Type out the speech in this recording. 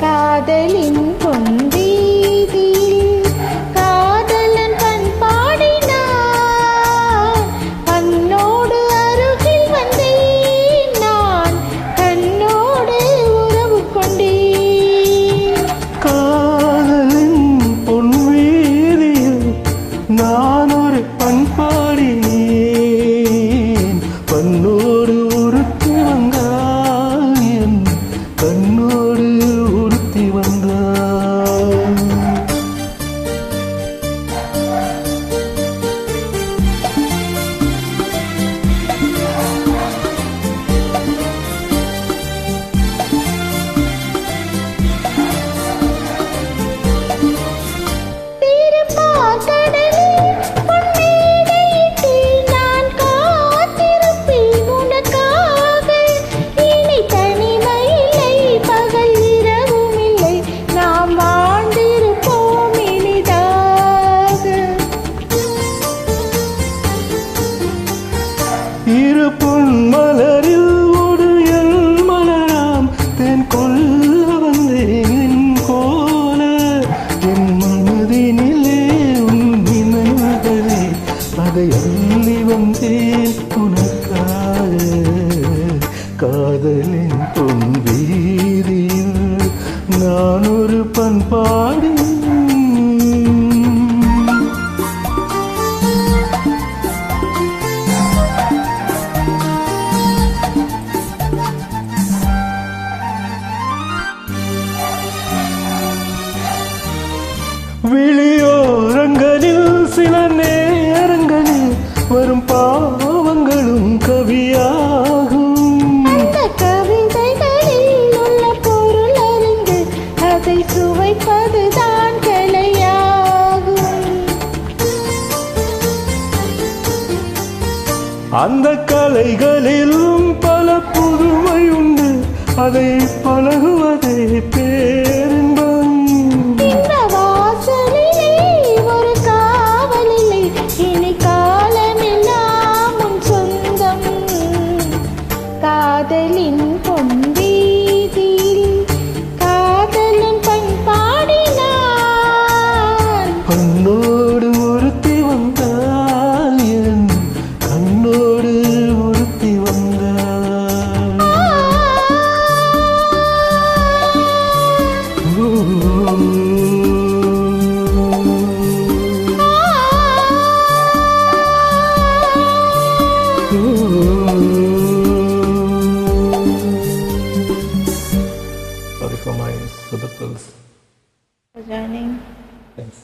காதலின் பொன்வீதியில் காதலன் பண்பாடினான். கண்ணோடு அருகில் வந்தேன் நான், கண்ணோடு உறவு கொண்டேன். காதலின் பொன்வீதியில் நான் ஒரு பண்பாடினேன். பண்ணோடு ஒருத்தி வந்தாள், என் கண்ணோடு ஒருத்தி வந்தாள். இரு பொன் மலரில் ஒரு என் மலராம் தென் கொல்ல வந்தேன் கோல. என் மனதினிலே உன் நினைவுகளே, அதை அள்ளி வந்தேன் உனக்காக. காதலின் பொன் வீதியில் நான் ஒரு பண்பாடி. விழியோரங்களில் சில நேரங்களில் வரும் பாவங்களும் கவியாகும். அந்த கவிதைகளில் உள்ள பொருள் அறிந்து அதை சுவைப்பதுதான் கலையாகும். அந்த கலைகளிலும் பல புதுமை உண்டு, அதை பழகுவதே பேரின்பம். இந்த வாசலிலே ஒரு காவலில்லை, இனி காலமெல்லாம் உன் சொந்தம். காதலின் பொன்வீதியில் காதலன் பண்பாடினான். கண்ணோடு ஒருத்தி வந்தாள், என் கண்ணோடு ஒருத்தி வந்தாள். Sorry for my soothables. For joining. Thanks.